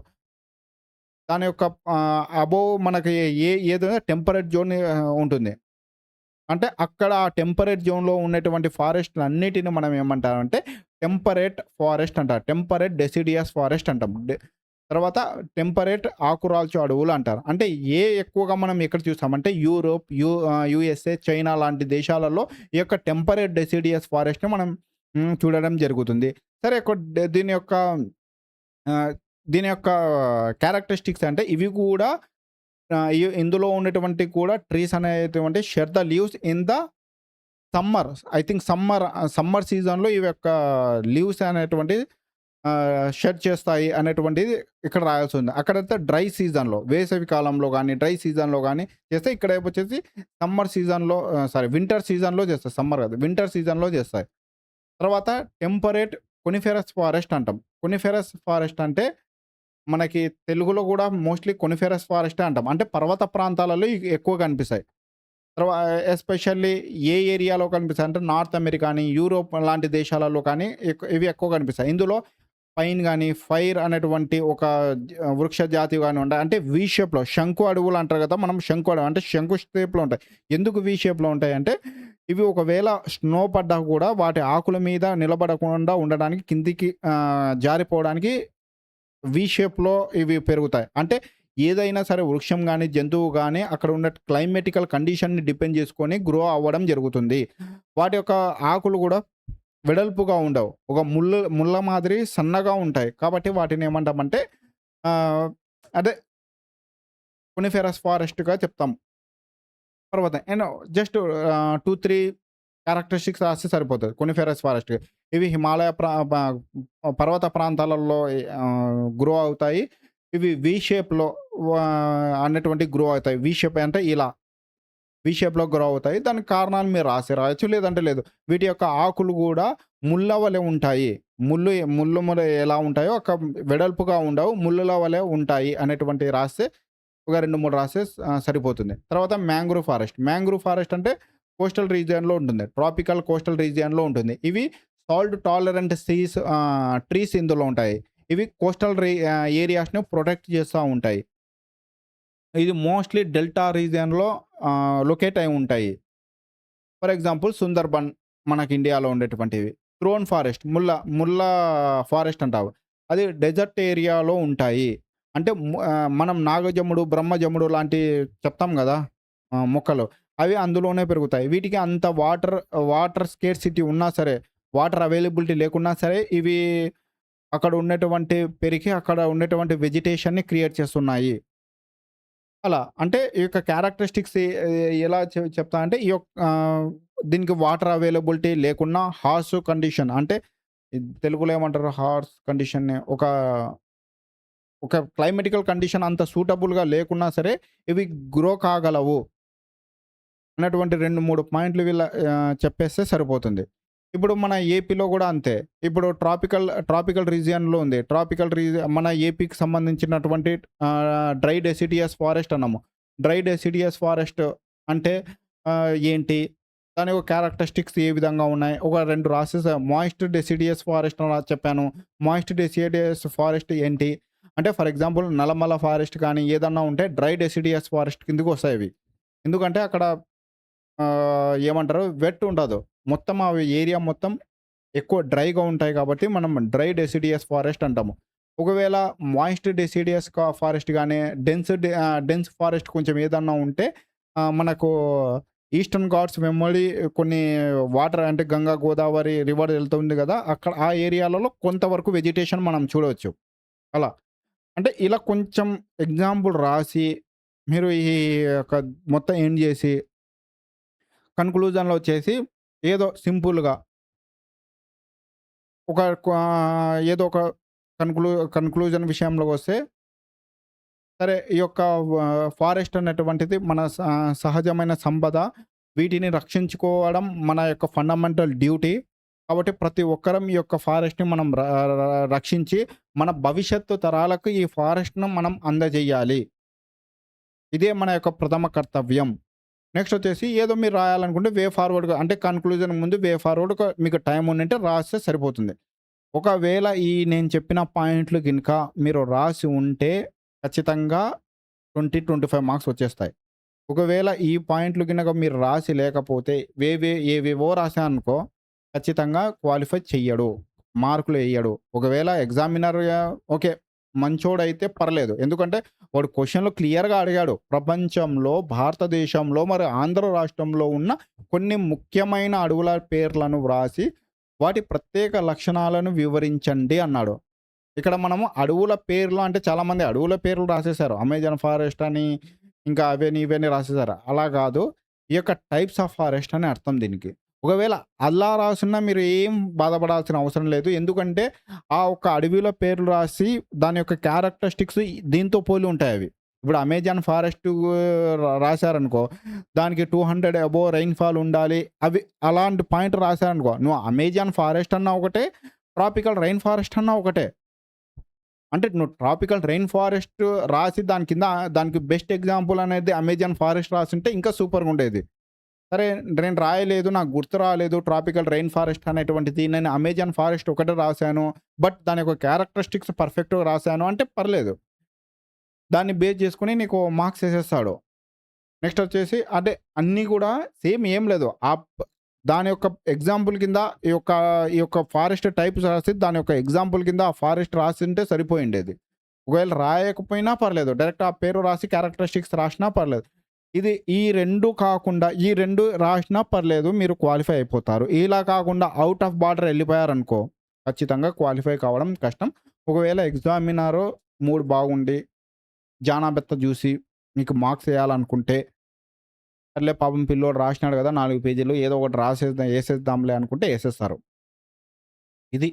దాని యొక్క అబోవ్ మనకి ఏదైనా టెంపరేట్ జోన్ ఉంటుంది. అంటే అక్కడ ఆ టెంపరేట్ జోన్‌లో ఉన్నటువంటి ఫారెస్ట్‌లన్నిటిని మనం ఏమంటామంటే టెంపరేట్ ఫారెస్ట్ అంటారు. టెంపరేట్ డెసిడియస్ ఫారెస్ట్ అంటాం. తర్వాత టెంపరేట్ ఆకురాల్చు అడవులు అంటారు. అంటే ఎక్కువగా మనం ఎక్కడ చూస్తామంటే యూరోప్, యూఎస్ఏ, చైనా లాంటి దేశాలలో ఈ యొక్క టెంపరేట్ డెసిడియస్ ఫారెస్ట్‌ని మనం చూడడం జరుగుతుంది. సరే దీని యొక్క ఆహ్, దీని యొక్క క్యారెక్టరిస్టిక్స్ అంటే ఇవి కూడా ఇందులో ఉన్నటువంటి కూడా ట్రీస్ అనేటువంటి shed the leaves in the summer. I think summer సీజన్‌లో ఇవి యొక్క లీవ్స్ అనేటువంటివి షెడ్ చేస్తాయి అనేటువంటిది ఇక్కడ రాయాల్సుంది. అక్కడైతే డ్రై సీజన్‌లో వేసవి కాలంలో గానీ, డ్రై సీజన్‌లో గానీ చేస్తే ఇక్కడ వచ్చేసి సమ్మర్ సీజన్‌లో వింటర్ సీజన్‌లో చేస్తాయి. సమ్మర్ కాదు. వింటర్ సీజన్‌లో చేస్తాయి. తర్వాత టెంపరేట్ కొనిఫెరస్ ఫారెస్ట్ అంటాం. కొనిఫెరస్ ఫారెస్ట్ అంటే మనకి తెలుగులో గూడా మోస్ట్‌లీ కొనిఫెరస్ ఫారెస్టే అంటాం. అంటే పర్వత ప్రాంతాలలో ఎక్కువ కనిపిస్తాయి. ఎస్పెషల్లీ ఏ ఏరియాలో కనిపిస్తాయి అంటే నార్త్ అమెరికా అని, యూరోప్ లాంటి దేశాలలో కానీ ఇవి ఎక్కువ కనిపిస్తాయి. ఇందులో పైన్ గాని, ఫైర్ అనేటువంటి ఒక వృక్ష జాతి గాని ఉంటాయి. అంటే వి షేప్‌లో శంకు అడవులు అంటారు కదా! మనం శంకు అడవి అంటే శంకు షేప్‌లో ఉంటాయి. ఎందుకు వి షేప్‌లో ఉంటాయంటే ఇవి ఒకవేళ స్నో పడ్డా కూడా వాటి ఆకుల మీద నిలబడకుండా ఉండడానికి కిందికి జారిపోవడానికి వి షేప్‌లో ఇవి పెరుగుతాయి. అంటే ఏదైనా సరే వృక్షం గాని, జంతువు గాని అక్కడ ఉన్న క్లైమాటికల్ కండిషన్‌ని డిపెండ్ చేసుకొని గ్రో అవ్వడం జరుగుతుంది. వాటి యొక్క ఆకులు గూడా వెడల్పుగా ఉండవు. ఒక ముళ్ళ మాదిరి సన్నగా ఉంటాయి. కాబట్టి వాటిని ఏమంటామంటే ఆహ్, అదే కొనిఫెరస్ ఫారెస్ట్‌గా చెప్తాం. పర్వతం అండ్ జస్ట్ 2, 3 క్యారెక్టరిస్టిక్స్ రాస్తే సరిపోతది. కొనిఫెరస్ ఫారెస్ట్‌కి. ఇవి హిమాలయ పర్వత ప్రాంతాలలో గ్రో అవుతాయి. ఇవి వి షేప్‌లో అన్నటువంటి గ్రో అవుతాయి. వి షేప్ అంటే ఇలా వి షేప్‌లో గ్రో అవుతాయి. దానికి కారణాలు మీరు రాయొచ్చు. లేదంటే లేదు. వీటి యొక్క ఆకులు గూడా ముళ్ళ వలె ఉంటాయి. ముళ్ళు ఎలా ఉంటాయో వెడల్పుగా ఉండవు. ముల్లుల వలె ఉంటాయి అనేటువంటివి రాస్తే ఒక 2, 3 రాస్తే సరిపోతుంది. తర్వాత మ్యాంగ్రోవ్ ఫారెస్ట్. మ్యాంగ్రోవ్ ఫారెస్ట్ అంటే కోస్టల్ రీజియన్‌లో ఉంటుంది. ట్రాపికల్ కోస్టల్ రీజియన్‌లో ఉంటుంది. ఇవి సాల్ట్ టాలరెంట్ ట్రీస్ ఇందులో ఉంటాయి. ఇవి కోస్టల్ ఏరియాస్‌ని ప్రొటెక్ట్ చేస్తా ఉంటాయి. ఇది మోస్ట్‌లీ డెల్టా రీజియన్‌లో లొకేట్ అయి ఉంటాయి. ఫర్ ఎగ్జాంపుల్ సుందర్బన్ మనకి ఇండియాలో ఉండేటువంటివి. థ్రోన్ ఫారెస్ట్ ముల్ల ఫారెస్ట్ అంటావు. అది డెజర్ట్ ఏరియాలో ఉంటాయి. అంటే మనం నాగజమ్ముడు, బ్రహ్మజమ్ముడు లాంటి చెప్తాం గదా! మొక్కలు. అవి అందులోనే పెరుగుతాయి. వీటికి అంత వాటర్ స్కేర్సిటీ ఉన్నా సరే, వాటర్ అవైలబిలిటీ లేకున్నా సరే, ఇవి అక్కడ పెరిగి అక్కడ ఉన్నటువంటి వెజిటేషన్‌ని క్రియేట్ చేస్తున్నాయి. అలా. అంటే ఈ యొక్క క్యారెక్టరిస్టిక్స్ ఎలా చెప్తా అంటే దీనికి వాటర్ అవైలబిలిటీ లేకున్నా హార్ష్ కండిషన్ అంటే తెలుగులో ఏమంటారు? హార్ష్ కండిషన్‌ని ఒక క్లైమాటికల్ కండిషన్ అంత సూటబుల్‌గా లేకున్నా సరే ఇవి గ్రో కాగలవు. అన్నటువంటి 2, 3 పాయింట్లు చెప్పేస్తే సరిపోతుంది. ఇప్పుడు మన ఏపీలో గూడా అంతే. ఇప్పుడు ట్రాపికల్ రీజియన్‌లో ఉంది. మన ఏపీకి సంబంధించినటువంటి డ్రై డెసిడియస్ ఫారెస్ట్ అన్నాము. డ్రై డెసిడియస్ ఫారెస్ట్ అంటే ఏంటి? దాని యొక్క క్యారెక్టరిస్టిక్స్ ఏ విధంగా ఉన్నాయి? ఒక 2 రాసేసా. మాయిస్ట్ డెసిడియస్ ఫారెస్ట్ అని చెప్పాను. మాయిస్ట్ డెసిడియస్ ఫారెస్ట్ ఏంటి? అంటే ఫర్ ఎగ్జాంపుల్ నల్లమల ఫారెస్ట్ కానీ ఏదన్నా ఉంటే డ్రై డెసిడియస్ ఫారెస్ట్ కిందకొస్తాయి అవి. ఎందుకంటే అక్కడ ఏమంటారు? వెట్ ఉండదు. మొత్తం ఏరియా మొత్తం ఎక్కువ డ్రైగా ఉంటాయి కాబట్టి మనం డ్రై డెసిడియస్ ఫారెస్ట్ అంటాము. ఒకవేళ మాయిస్ట్ డెసిడియస్ ఫారెస్ట్ గాని, డెన్స్ ఫారెస్ట్ కొంచెం ఏదన్నా ఉంటే మనకు ఈస్టర్న్ ఘాట్స్ వెంబడి కొన్ని వాటర్ అంటే గంగా, గోదావరి రివర్ ఎళ్తుంది గదా! అక్కడ ఆ ఏరియాలలో కొంతవరకు వెజిటేషన్ మనం చూడవచ్చు. అలా. అంటే ఇలా కొంచెం ఎగ్జాంపుల్ రాసి మీరు ఈ యొక్క మొత్తం ఎండ్ జేసి కన్‌క్లూజన్‌లో వచ్చేసి ఏదో సింపుల్‌గా ఒక ఏదో ఒక కన్‌క్లూజన్ విషయంలోకొస్తే సరే ఈ యొక్క ఫారెస్ట్ అనేటువంటిది మన సహజమైన సంపద. వీటిని రక్షించుకోవడం మన యొక్క ఫండమెంటల్ డ్యూటీ. కాబట్టి ప్రతి ఒక్కరం ఈ యొక్క ఫారెస్ట్‌ని మనం రక్షించి మన భవిష్యత్తు తరాలకు ఈ ఫారెస్ట్‌ను మనం అందజేయాలి. ఇదే మన యొక్క ప్రథమ కర్తవ్యం. నెక్స్ట్ వచ్చేసి ఏదో మీరు రాయాలనుకుంటే వే ఫార్వర్డ్‌గా అంటే కన్‌క్లూజన్ ముందు వే ఫార్వర్డ్‌గా మీకు టైం ఉండింటే రాస్తే సరిపోతుంది. ఒకవేళ నేను చెప్పిన పాయింట్లు గినక మీరు రాసి ఉంటే ఖచ్చితంగా 20, 25 మార్క్స్ వచ్చేస్తాయి. ఒకవేళ ఈ పాయింట్లు గినక మీరు రాసి లేకపోతే ఏవేవో రాసాననుకో ఖచ్చితంగా క్వాలిఫై చెయ్యడు. మార్కులు ఎయ్యడు. ఒకవేళ ఎగ్జామినర్ ఓకే. మంచోడైతే పర్లేదు. ఎందుకంటే వాడు క్వెషన్‌లో క్లియర్‌గా అడిగాడు. ప్రపంచంలో, భారతదేశంలో మరి ఆంధ్ర రాష్ట్రంలో ఉన్న కొన్ని ముఖ్యమైన అడవుల పేర్లను వ్రాసి వాటి ప్రత్యేక లక్షణాలను వివరించండి అన్నాడు. ఇక్కడ మనము అడవుల పేర్లు అంటే చాలామంది అడవుల పేర్లు రాసేసారు. అమెజాన్ ఫారెస్ట్ అని ఇంకా అవని ఇవని రాసేసారు. అలా కాదు. ఈ యొక్క టైప్స్ ఆఫ్ ఫారెస్ట్ అని అర్థం దీనికి. ఒకవేళ అలా రాసున్నా మీరు ఏం బాధపడాల్సిన అవసరం లేదు. ఎందుకంటే ఆ ఒక్క అడవిలో పేర్లు రాసి దాని యొక్క క్యారెక్టరిస్టిక్స్ దీంతో పోలి ఉంటాయవి. ఇప్పుడు అమెజాన్ ఫారెస్ట్ రాశారనుకో దానికి 200 అబోవ్ రైన్‌ఫాల్ ఉండాలి. అవి అలాంటి పాయింట్ రాశారనుకో నువ్వు అమెజాన్ ఫారెస్ట్ అన్నా ఒకటే, ట్రాపికల్ రైన్ ఫారెస్ట్ అన్నా ఒకటే. అంటే నువ్వు ట్రాపికల్ రెయిన్ ఫారెస్ట్ రాసి దానికి బెస్ట్ ఎగ్జాంపుల్ అనేది అమెజాన్ ఫారెస్ట్ రాసుంటే ఇంకా సూపర్‌గుండేది. సరే నేను రాయలేదు. నాకు గుర్తు రాలేదు. ట్రాపికల్ రెయిన్ ఫారెస్ట్ అనేటువంటిది. నేను అమెజాన్ ఫారెస్ట్ ఒకటే రాసాను. బట్ దాని యొక్క క్యారెక్టరిస్టిక్స్ పర్ఫెక్ట్‌గా రాసాను అంటే పర్లేదు. దాన్ని బేస్ చేసుకొని నీకు మార్క్స్ ఏసేస్తాడు. నెక్స్ట్ వచ్చేసి అంటే అన్నీ గూడా సేమ్ ఏం లేదు. దాని యొక్క ఎగ్జాంపుల్ కింద ఈ యొక్క ఫారెస్ట్ టైప్స్ రాసి దాని యొక్క ఎగ్జాంపుల్ కింద ఆ ఫారెస్ట్ రాసుంటే సరిపోయుండేది. ఒకవేళ రాయకపోయినా పర్లేదు. డైరెక్ట్ ఆ పేరు రాసి క్యారెక్టరిస్టిక్స్ రాసినా పర్లేదు. ఇది ఈ 2 కాకుండా ఈ 2 రాసినా పర్లేదు మీరు క్వాలిఫై అయిపోతారు. ఇలా కాకుండా ఔట్ ఆఫ్ బార్డర్ ఎళ్ళిపోయారనుకో, ఖచ్చితంగా క్వాలిఫై కావడం కష్టం. ఒకవేళ ఎగ్జామినరు మూడ్ బాగుండి, జానాబెత్త జూసి మీకు మార్క్స్ ఎయాలనుకుంటే, సర్లే పాపం పిల్లోడు రాసినాడు గదా! 4 పేజీలు ఏదో ఒకటి ఏసేద్దాంలే అనుకుంటే ఏసేస్తారు. ఇది.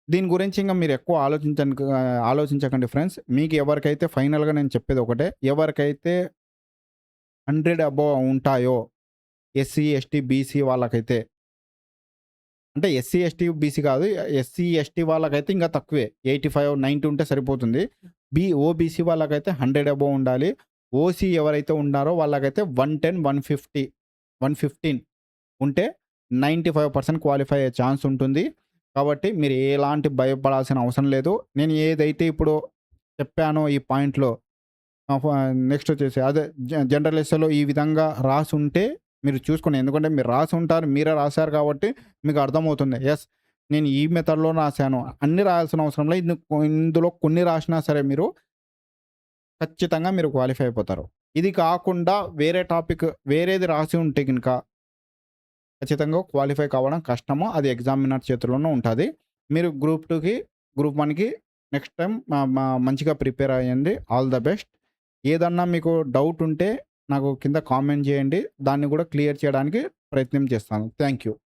దీని గురించి ఇంక మీరు ఎక్కువ ఆలోచించకండి ఫ్రెండ్స్. మీకు ఎవరికైతే ఫైనల్‌గా నేను చెప్పేది ఒకటే. ఎవరికైతే 100 అబోవ్ ఉంటాయో ఎస్సీ, ఎస్టీ, బీసీ వాళ్ళకైతే అంటే ఎస్సీ, ఎస్టీ, బీసీ కాదు. ఎస్సీ, ఎస్టీ వాళ్ళకైతే ఇంకా తక్కువే. 85, 90 ఉంటే సరిపోతుంది. ఓబీసీ వాళ్ళకైతే 100 అబోవ్ ఉండాలి. ఓసీ ఎవరైతే ఉన్నారో వాళ్ళకైతే 110, 150, 115 ఉంటే 95% క్వాలిఫై అయ్యే ఛాన్స్ ఉంటుంది. కాబట్టి మీరు ఎలాంటి భయపడాల్సిన అవసరం లేదు. నేను ఏదైతే ఇప్పుడు చెప్పానో ఈ పాయింట్‌లో నెక్స్ట్ వచ్చేసి అదే జనరల్ ఎస్సేలో ఈ విధంగా రాసుంటే మీరు చూసుకోండి. ఎందుకంటే మీరు రాసుంటారు. మీరే రాసారు కాబట్టి మీకు అర్థమవుతుంది. యెస్. నేను ఈ మెథడ్‌లో రాసాను. అన్నీ రాయాల్సిన అవసరం లేదు. ఇందులో కొన్ని రాసినా సరే మీరు ఖచ్చితంగా మీరు క్వాలిఫై అయిపోతారు. ఇది కాకుండా వేరే టాపిక్ వేరేది రాసి ఉంటే గనుక ఖచ్చితంగా క్వాలిఫై కావడం కష్టము. అది ఎగ్జామినర్ చేతుల్లోనే ఉంటది. మీరు గ్రూప్ 2కి, గ్రూప్ 1కి నెక్స్ట్ టైమ్ మంచిగా ప్రిపేర్ అయ్యండి. All the best. ఏదన్నా మీకు డౌట్ ఉంటే నాకు కింద కామెంట్ చేయండి. దాన్ని కూడా క్లియర్ చేయడానికి ప్రయత్నం చేస్తాను. Thank you.